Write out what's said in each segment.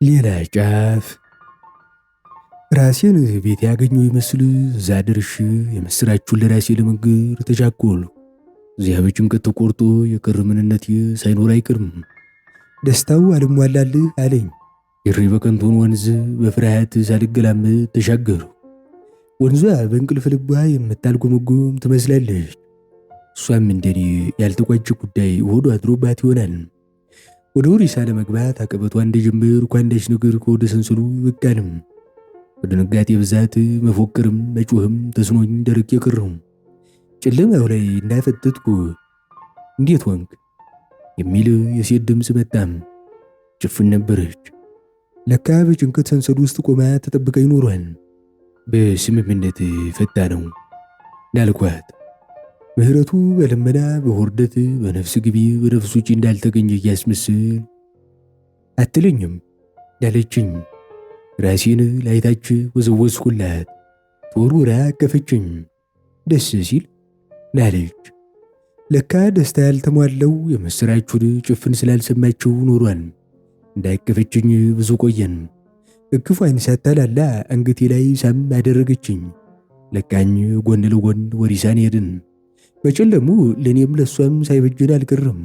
ሌላ ጫፍ ራሴን ቤት ያገኘው ይመስል እዛ ደርሼ የምስራችሁን ለራሴ ለመንገር ተቻኮልኩ። እዚያ በጭንቀት ተቆርጦ የቀረ ምንነቴ ሳይኖር አይቀርም። ደስታው አልሟላልህ አለኝ። የሪ በከንቱን ወንዝ በፍርሃት ሳልገላመጥ ተሻገሩ። ወንዟ በእንቅልፍ ልቧ የምታልጎመጎም ትመስላለች። እሷም እንደኔ ያልተቋጨ ጉዳይ ሆዷ አድሮባት ይሆናል። ወደ ወሪሳ ለመግባት አቀበቷ እንደጀመርኩ አንዳች ነገር ከወደ ሰንሰሉ በቃንም። በድንጋጤ ብዛት መፎከርም መጮህም ተስኖኝ ደርቄ ቀረሁ። ጨለማው ላይ እንዳፈጠጥኩ እንዴት ወንክ የሚል የሴት ድምፅ መጣም። ጭፍን ነበረች። ለካ በጭንቀት ሰንሰሉ ውስጥ ቆማ ተጠብቀኝ ኖሯል። በስምምነት ፈታ ነው እንዳልኳት ምህረቱ በልመና በሆርደት በነፍስ ግቢ በነፍስ ውጪ እንዳልተገኘ እያስመስል አትለኝም እንዳለችኝ ራሴን ላይታች ወዘወዝኩላት። ተወርውራ አቀፈችኝ። ደስ ሲል ናለች። ለካ ደስታ ያልተሟለው የምስራቹን ጭፍን ስላልሰማችው ኖሯል። እንዳይቀፈችኝ ብዙ ቆየን። እቅፏን ሳታላላ አንገቴ ላይ ሳም አደረገችኝ። ለቃኝ ጎን ለጎን ወሪሳን ሄድን። በጨለሙ ለእኔም ለእሷም ሳይበጅን አልቀረም።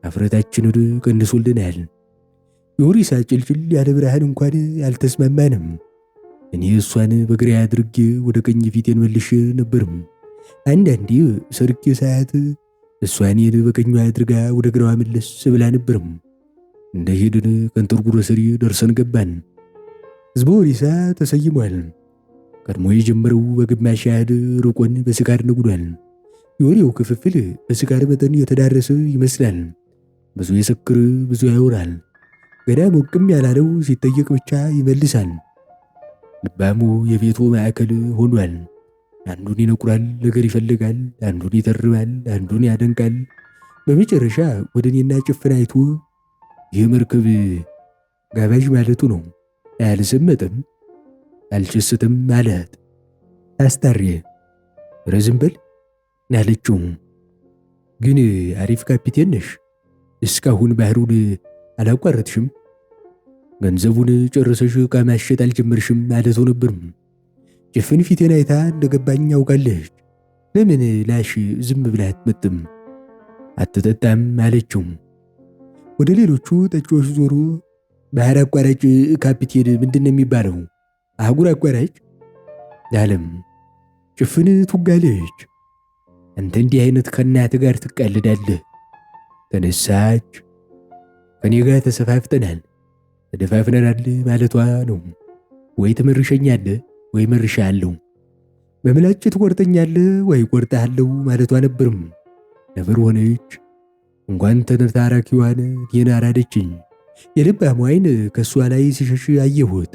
አፍረታችን ቀንሶልናል። የወሪሳ ጭልጭል ያለ ብርሃን እንኳን አልተስማማንም። እኔ እሷን በግራ አድርጌ ወደ ቀኝ ፊቴን መልሼ ነበርም። አንዳንዴ ሰርቄ ሳያት እሷ እኔን በቀኟ አድርጋ ወደ ግራዋ መለስ ብላ ነበርም። እንደ ሄድን ከንተርጉረ ስሪ ደርሰን ገባን። ሕዝበ ወሪሳ ተሰይሟል። ቀድሞ የጀመረው በግማሽ ያህል ርቆን በስካር ነጉዷል። የወሬው ክፍፍል በስካር መጠን የተዳረሰ ይመስላል። ብዙ የሰክር ብዙ ያወራል። ገና ሞቅም ያላለው ሲጠየቅ ብቻ ይመልሳል። ልባሙ የቤቱ ማዕከል ሆኗል። አንዱን ይነቁራል፣ ነገር ይፈልጋል፣ አንዱን ይተርባል፣ አንዱን ያደንቃል። በመጨረሻ ወደ እኔና ጭፍን አይቶ ይህ መርከብ ጋባዥ ማለቱ ነው። አልሰመጠም አልቸስትም አላት። አስታሬ ረዝም በል ናለችው። ግን አሪፍ ካፒቴን ነሽ። እስካሁን ባህሩን አላቋረጥሽም። ገንዘቡን ጨርሰሽ ዕቃ ማሸጥ አልጀመርሽም ማለት ነበርም። ጭፍን ፊቴን አይታ እንደገባኝ ያውቃለች። ለምን ላሽ ዝም ብላ አትመጥም? አትጠጣም አለችው። ወደ ሌሎቹ ጠጪዎች ዞሮ ባህር አቋራጭ ካፒቴን ምንድን ነው የሚባለው? አህጉር አቋራጭ አለም። ጭፍን ትጋለች። አንተ እንዲህ አይነት ከእናትህ ጋር ትቃልዳለህ። ተነሳች። ከኔ ጋር ተሰፋፍተናል፣ ተደፋፍነናል ማለቷ ነው። ወይ ትመርሸኛለህ ወይ መርሻለሁ። በምላጭ ትቆርጠኛለህ ወይ ቆርጠሃለሁ ማለቷ ነበርም። ነበር ሆነች። እንኳን ተነታራኪዋን እኔን አራደችኝ። የልባሙ ዓይን ከእሷ ላይ ሲሸሽ አየሁት።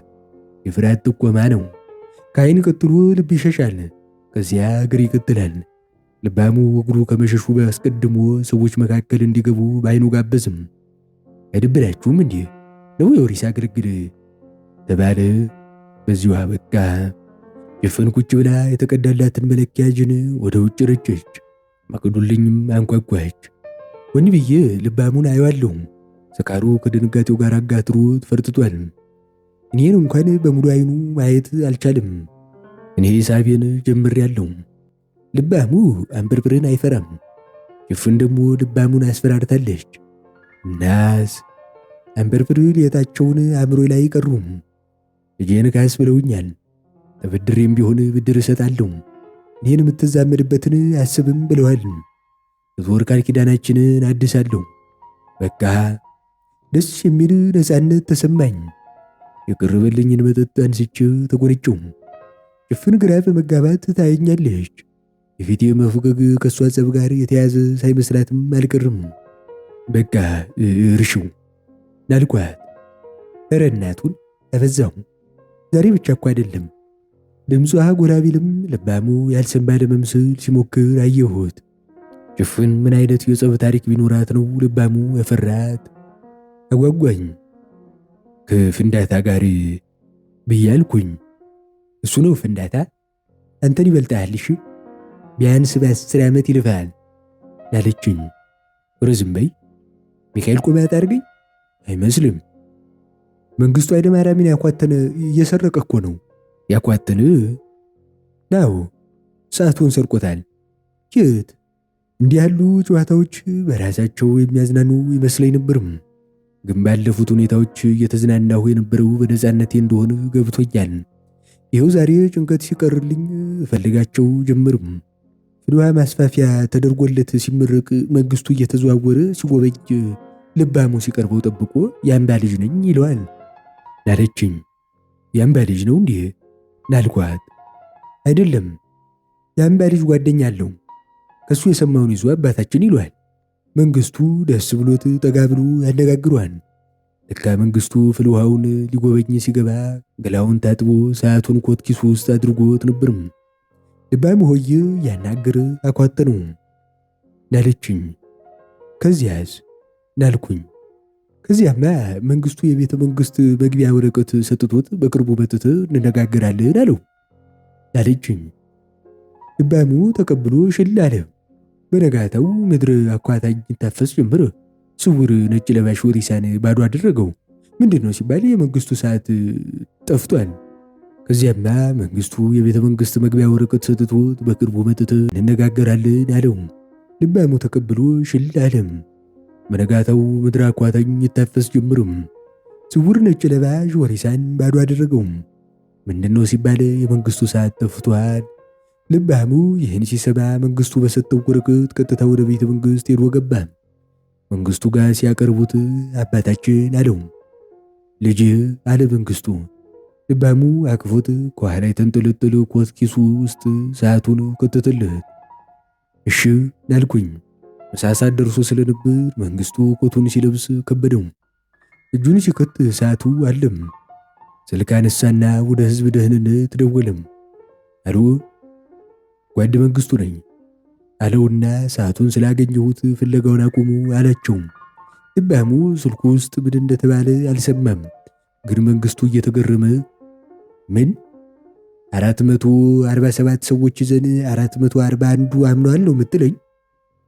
የፍርሃት ጥቆማ ነው። ከዓይን ቀጥሎ ልብ ይሸሻል፣ ከዚያ እግር ይቀጥላል። ልባሙ እግሩ ከመሸሹ አስቀድሞ ሰዎች መካከል እንዲገቡ በዓይኑ ጋበዝም። አይደብራችሁም እንዲህ ነው የወሪሳ ግርግር ተባለ። በዚሁ አበቃ። ጭፍን ቁጭ ብላ የተቀዳላትን መለኪያ ጅን ወደ ውጭ ረጨች። ማቅዱልኝም አንኳኳች። ወን ብዬ ልባሙን አየዋለሁ። ሰካሩ ከድንጋጤው ጋር አጋትሮት ፈርጥቷል። እኔን እንኳን በሙሉ ዓይኑ ማየት አልቻለም። እኔ ሳቤን ጀምሬያለሁ። ልባሙ አንበርብርን አይፈራም። ጭፍን ደግሞ ልባሙን አስፈራርታለች። ናስ አንበርብር ሌታቸውን አእምሮ ላይ ቀሩም። ልጄን ካስ ብለውኛል። ተበድሬም ቢሆን ብድር እሰጣለሁ። እኔን የምትዛመድበትን አስብም ብለዋል። የዞር ቃል ኪዳናችንን አድሳለሁ። በቃ ደስ የሚል ነፃነት ተሰማኝ። የቀረበልኝን መጠጥ አንስቼ ተጎነጨው። ጭፍን ግራ በመጋባት ታየኛለች። የፊቴ መፉገግ ከእሷ ጸብ ጋር የተያዘ ሳይመስላትም አልቀርም። በቃ እርሽው ላልኳት። ኧረ እናቱን አበዛሁ። ዛሬ ብቻ እኮ አይደለም። ድምጿ ጎላ ቢልም ልባሙ ያልሰማ ለመምሰል ሲሞክር አየሁት። ጭፍን ምን አይነት የጸብ ታሪክ ቢኖራት ነው ልባሙ የፈራት? አጓጓኝ። ከፍንዳታ ጋር ብያልኩኝ። እሱ ነው ፍንዳታ? አንተን ይበልጣል። እሺ ቢያንስ በ10 ዓመት ይልፋል ላለችኝ። ረዝም በይ ሚካኤል ቆማት አድርገኝ አይመስልም። መንግስቱ ኃይለማርያምን ያኳተነ እየሰረቀ እኮ ነው። ያኳተነ ናው ሰዓቱን ሰርቆታል። የት? እንዲህ ያሉ ጨዋታዎች በራሳቸው የሚያዝናኑ ይመስለኝ ነበርም። ግን ባለፉት ሁኔታዎች እየተዝናናሁ የነበረው በነፃነቴ እንደሆነ ገብቶኛል። ይኸው ዛሬ ጭንቀት ሲቀርልኝ እፈልጋቸው ጀምርም። ፍልውሃ ማስፋፊያ ተደርጎለት ሲመረቅ መንግስቱ እየተዘዋወረ ሲጎበኝ ልባሙ ሲቀርበው ጠብቆ የአምባ ልጅ ነኝ ይለዋል ላለችኝ። የአምባ ልጅ ነው እንዲህ ናልኳት። አይደለም የአምባ ልጅ ጓደኛ አለው፣ ከሱ የሰማውን ይዞ አባታችን ይለዋል። መንግስቱ ደስ ብሎት ጠጋ ብሎ ያነጋግሯል። ለካ መንግስቱ ፍልውሃውን ሊጎበኝ ሲገባ ገላውን ታጥቦ ሰዓቱን ኮት ኪሱ ውስጥ አድርጎት ነበርም። ልባሙ ሆይ ያናገረ አኳተነው ናለችኝ። ከዚያስ ናልኩኝ። ከዚያማ መንግስቱ የቤተ መንግስት መግቢያ ወረቀት ሰጥቶት በቅርቡ መጥተህ እንነጋገራለን አለው ናለችኝ። ልባሙ ተቀብሎ ሽል አለ። በነጋታው ምድር አኳታኝ ታፈስ ጀመረ። ስውር ነጭ ለባሽ ወሪሳን ባዶ አደረገው። ምንድን ነው ሲባል የመንግስቱ ሰዓት ጠፍቷል። ከዚያማ መንግስቱ የቤተ መንግስት መግቢያ ወረቀት ሰጥቶት በቅርቡ መጥተህ እንነጋገራለን አለው። ልባሙ ተቀብሎ ሽል አለም። በነጋታው ምድር አኳታኝ ይታፈስ ጀምርም። ስውር ነጭ ለባሽ ወሪሳን ባዶ አደረገው። ምንድን ነው ሲባል የመንግስቱ ሰዓት ጠፍቷል። ልባሙ ይህን ሲሰማ መንግስቱ በሰጠው ወረቀት ቀጥታ ወደ ቤተ መንግስት ሄዶ ገባ። መንግስቱ ጋር ሲያቀርቡት አባታችን አለው። ልጅ አለ መንግስቱ። ልባሙ አቅፎት ከኋላ የተንጠለጠለ ኮት ኪሱ ውስጥ ሰዓቱን ከተተለት። እሺ ናልኩኝ። ምሳ ሰዓት ደርሶ ስለነበር መንግስቱ ኮቱን ሲለብስ ከበደው። እጁን ሲከት ሰዓቱ አለም። ስልክ አነሳና ወደ ህዝብ ደህንነት ደወለም። አሎ ጓድ መንግስቱ ነኝ አለውና ሰዓቱን ስላገኘሁት ፍለጋውን አቁሙ አላቸው። ልባሙ ስልኩ ውስጥ ምን እንደተባለ አልሰማም። ግን መንግስቱ እየተገረመ ምን 447 ሰዎች ይዘን 441ዱ አምኗል ነው የምትለኝ?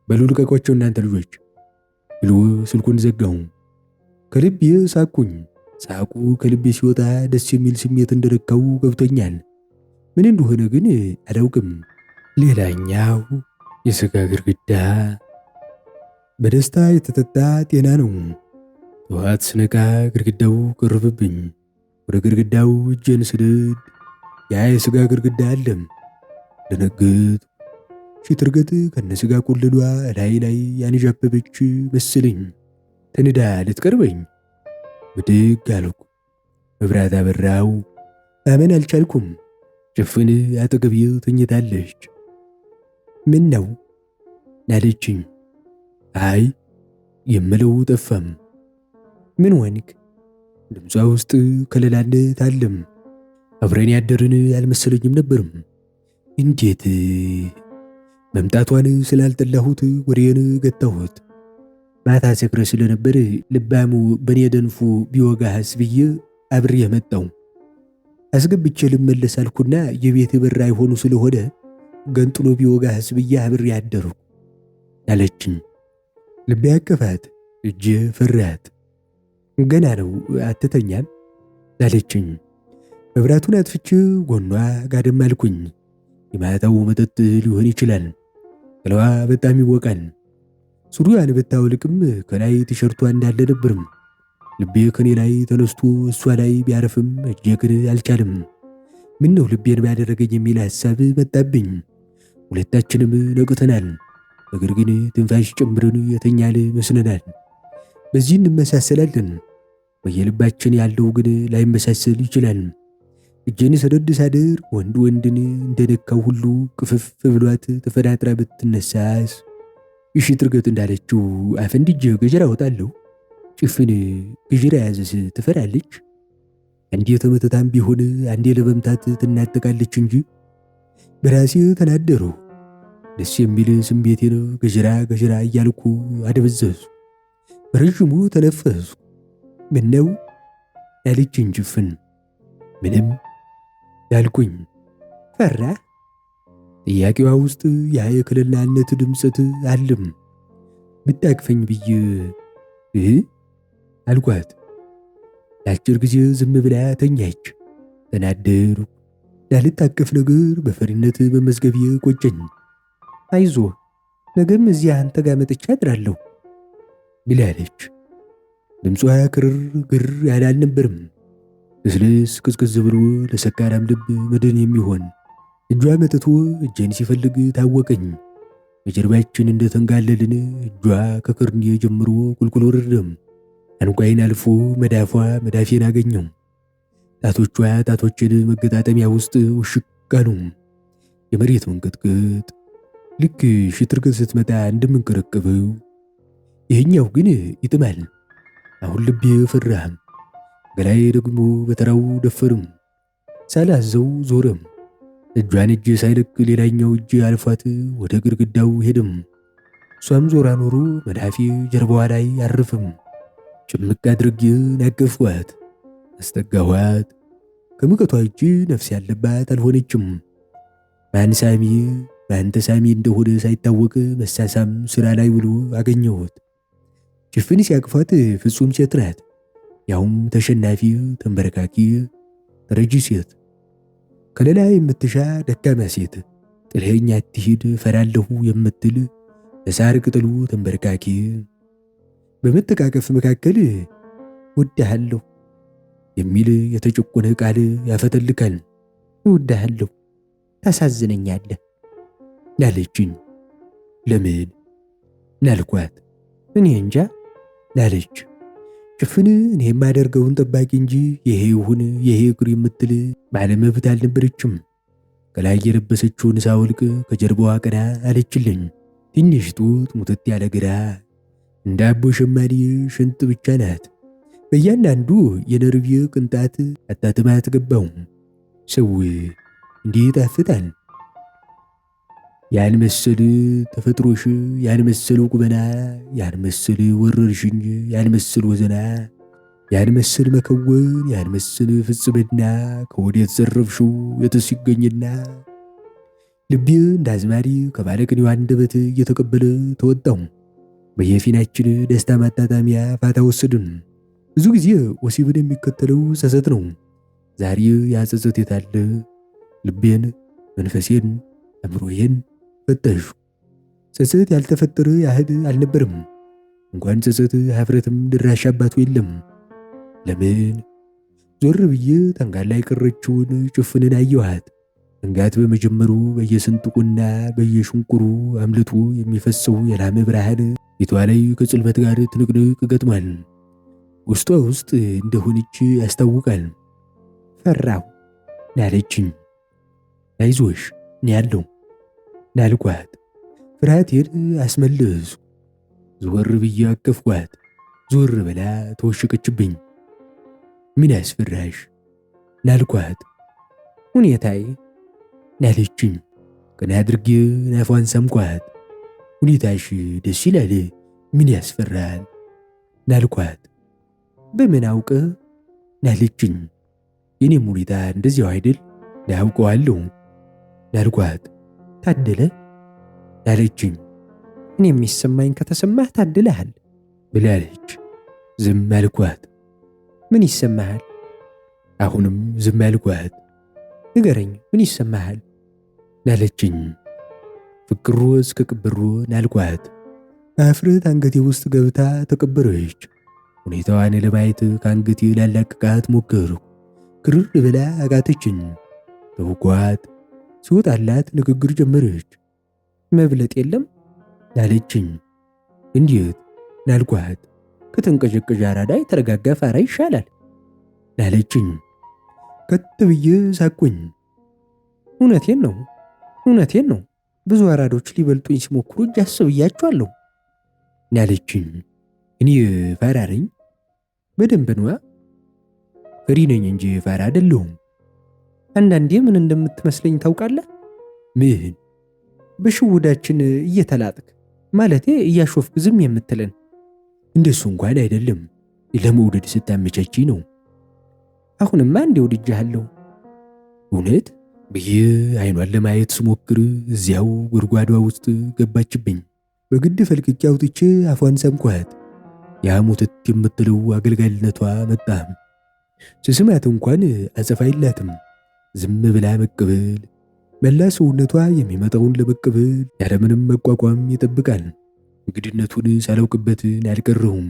በሉ ልቀቋቸው እናንተ ልጆች ብሎ ስልኩን ዘጋው። ከልቤ ሳቅኩኝ። ሳቁ ከልቤ ሲወጣ ደስ የሚል ስሜት እንደረካው ገብቶኛል። ምን እንደሆነ ግን አላውቅም። ሌላኛው የሥጋ ግርግዳ በደስታ የተጠጣ ጤና ነው። ጠዋት ስነቃ ግርግዳው ቀረበብኝ። ወደ ግርግዳው እጄን ስደድ ያ የሥጋ ግርግዳ አለም። ደነገጥኩ። ሽትርገጥ ከነሥጋ ቆለሏ ላይ ያንዣበበች መሰለኝ። ተንዳ ልትቀርበኝ ብድግ አልኩ። መብራት አበራው። አመን አልቻልኩም። ጭፍን አጠገቤ ተኝታለች። ምን ነው ናለችኝ። አይ የምለው ጠፋም። ምን ወንክ? ድምጿ ውስጥ ከለላነት አለም። አብረን ያደርን አልመሰለኝም ነበርም። እንዴት መምጣቷን ስላልጠላሁት ወሬን ገታሁት። ማታ ሰክረ ስለነበር ልባሙ በኔ ደንፉ ቢወጋህስ ብዬ አብሬ መጣው። አስገብቼ ልመለስ አልኩና የቤት በር አይሆኑ ስለሆነ ገንጥሎ ቢወጋህስ ብዬ አብሬ አደርኩ አለችኝ። ልቤ አቀፋት፣ እጄ ፈራት። ገና ነው አትተኛም አለችኝ። መብራቱን አጥፍቼ ጎኗ ጋደም አልኩኝ። የማታው መጠጥ ሊሆን ይችላል። ገላዋ በጣም ይወቃል። ሱሪዋን ብታወልቅም ከላይ ቲሸርቷ እንዳለ ነበርም። ልቤ ከኔ ላይ ተነስቶ እሷ ላይ ቢያረፍም እጄ ግን አልቻለም። ምን ነው ልቤን ባደረገኝ የሚል ሐሳብ መጣብኝ። ሁለታችንም ነቅተናል። ነገር ግን ትንፋሽ ጨምረን የተኛል መስለናል። በዚህ እንመሳሰላለን። በየልባችን ያለው ግን ላይመሳሰል ይችላል። እጄን ሰደድ ሳደር ወንድ ወንድን እንደነካው ሁሉ ቅፍፍ ብሏት ተፈዳጥራ ብትነሳስ? እሺ ትርገት እንዳለችው አፈንድጄ ገጀራ አወጣለሁ። ጭፍን ገጀራ ያዘስ ትፈራለች። አንዴ ተመተታም ቢሆን አንዴ ለመምታት ትናጠቃለች እንጂ። በራሴ ተናደሩ። ደስ የሚል ስሜቴን ገጀራ እያልኩ አደበዘዙ። በረዥሙ ተነፈሱ። ምነው ያለችኝ ጭፍን። ምንም ያልኩኝ። ፈራ? ጥያቄዋ ውስጥ ያ የክልላነት ድምፀት አለም። ብታቅፈኝ ብዬ አልኳት። ለአጭር ጊዜ ዝም ብላ ተኛች። ተናደሩ። ላልታቀፍ ነገር በፈሪነት በመዝገቤ ቆጨኝ። አይዞህ ነገም እዚያ አንተ ጋር መጥቻ አድራለሁ ብላለች። ድምጿ ክርር ግር ያለ አልነበርም። ልስልስ ቅዝቅዝ ብሎ ለሰካራም ልብ መድን የሚሆን እጇ መጥቶ እጄን ሲፈልግ ታወቀኝ። በጀርባችን እንደተንጋለልን እጇ ከክርኔ ጀምሮ ቁልቁል ወረደም። አንቋይን አልፎ መዳፏ መዳፌን አገኘው። ጣቶቿ ጣቶችን መገጣጠሚያ ውስጥ ውሽቅ አሉ። የመሬት መንቀጥቀጥ ልክ ሽትርክት ስትመጣ እንደምንቀረቀበው ይሄኛው ግን ይጥማል። አሁን ልቤ ፈራም። ገላይ ደግሞ በተራው ደፈርም። ሳላዘው ዞረም። እጇን እጅ ሳይለቅ ሌላኛው እጅ አልፏት ወደ ግድግዳው ሄድም። እሷም ዞራ ኖሮ መዳፌ ጀርባዋ ላይ አርፍም። ጭምቅ አድርጌ ናገፍኳት፣ አስጠጋኋት። ከሙቀቷ እጅ ነፍስ ያለባት አልሆነችም። ማን ሳሚ ማን ተሳሚ እንደሆነ ሳይታወቅ መሳሳም ስራ ላይ ውሎ አገኘሁት። ጭፍን ሲያቅፏት ፍጹም ሴት ናት። ያውም ተሸናፊ፣ ተንበረካኪ፣ ተረጂ ሴት፣ ከሌላ የምትሻ ደካማ ሴት፣ ጥለኸኝ አትሂድ ፈራለሁ የምትል በሳር ቅጠሉ ተንበረካኪ። በመተቃቀፍ መካከል እወድሃለሁ የሚል የተጨቆነ ቃል ያፈተልካል። እወድሃለሁ፣ ታሳዝነኛለህ ላለችኝ። ለምን ናልኳት። እኔ እንጃ ላለች። ጭፍን እኔ የማደርገውን ጠባቂ እንጂ ይሄ ይሁን ይሄ እግር የምትል ባለመብት አልነበረችም። ከላይ የለበሰችውን ሳወልቅ ከጀርባዋ ቀና አለችልኝ። ትንሽ ጡት፣ ሙትት ያለ ግራ፣ እንደ አቦ ሸማኔ ሽንጥ ብቻ ናት። በእያንዳንዱ የነርቭ ቅንጣት አታትማ አትገባው። ሰው እንዲህ ይጣፍጣል። ያን መሰል ተፈጥሮሽ፣ ያን መሰል ቁመና፣ ያን መሰል ወረርሽኝ፣ ያን መሰል ወዘና፣ ያን መሰል መከወን፣ ያን መሰል ፍጽምና ከወዴት ዘረፍሽው የትስ ይገኝና? ልቤ እንደ አዝማሪ ከባለቅኔው አንደበት እየተቀበለ ተወጣው። በየፊናችን ደስታ ማጣጣሚያ ፋታ ወሰድን። ብዙ ጊዜ ወሲብን የሚከተለው ጸጸት ነው። ዛሬ ያ ጸጸት የታለ? ልቤን፣ መንፈሴን፣ አእምሮዬን ፈተሹ። ጸጸት ያልተፈጠረ ያህል አልነበርም። እንኳን ጸጸት ሀፍረትም ድራሽ አባቱ የለም። ለምን? ዞር ብዬ ተንጋላ የቀረችውን ጭፍንን አየኋት። መንጋት በመጀመሩ በየስንጥቁና በየሽንቁሩ አምልቶ የሚፈሰው የላመ ብርሃን ፊቷ ላይ ከጽልመት ጋር ትንቅንቅ ገጥሟል። ውስጧ ውስጥ እንደሆነች ያስታውቃል። ፈራሁ ናለችኝ። አይዞሽ እኔ ያለው ናልኳት። ፍርሃቴን አስመለስኩ። ዞር ብዬ አቀፍኳት። ዞር ብላ ተወሸቀችብኝ። ምን ያስፈራሽ ናልኳት። ሁኔታዬ ናለችኝ። ቀና አድርጌ ናፏን ሳምኳት። ሁኔታሽ ደስ ይላል፣ ምን ያስፈራል ናልኳት። በምን አውቅ ናለችኝ። የኔም ሁኔታ እንደዚያው አይደል ናውቀዋለሁ ናልኳት። ታደለ ናለችኝ። እኔ የሚሰማኝ ከተሰማህ ታድለሃል ብላለች። ዝም አልኳት። ምን ይሰማሃል? አሁንም ዝም አልኳት። ንገረኝ፣ ምን ይሰማሃል ናለችኝ። ፍቅሩ እስከ ቅብሩ ናልኳት። አፍረት አንገቴ ውስጥ ገብታ ተቀበረች። ሁኔታዋን ለማየት ከአንገቴ ላላቅቃት ሞከሩ። ክርር ብላ አቃተችኝ። ተውኳት። ሲወጣላት ንግግር ጀመረች። መብለጥ የለም ናለችኝ። እንዴት ናልኳት። ከተንቀዠቀዥ አራዳ የተረጋጋ ፋራ ይሻላል ናለችኝ። ከት ብዬ ሳቅኩኝ። እውነቴን ነው። ብዙ አራዶች ሊበልጡኝ ሲሞክሩ እጅ አስብያቸዋለሁ ናለችኝ። እኔ ፋራ ነኝ? በደንብ ነዋ። ፈሪ ነኝ እንጂ ፋራ አይደለሁም። አንዳንዴ ምን እንደምትመስለኝ ታውቃለህ? ምን? በሽውዳችን እየተላጥክ ማለቴ እያሾፍክ ዝም የምትለን። እንደሱ እንኳን አይደለም፣ ለመውደድ ስታመቻች ነው። አሁንማ እንዴ ወድጄሃለሁ። እውነት ብዬ አይኗን ለማየት ስሞክር እዚያው ጉድጓዷ ውስጥ ገባችብኝ። በግድ ፈልቅቄ አውጥቼ አፏን ሳምኳት። ያ ሙትት የምትለው አገልጋይነቷ መጣ። ስስማት እንኳን አጸፋ የላትም። ዝም ብላ መቀበል፣ መላ ሰውነቷ የሚመጣውን ለመቀበል ያለምንም መቋቋም ይጠብቃል። እንግድነቱን ሳላውቅበት አልቀረሁም።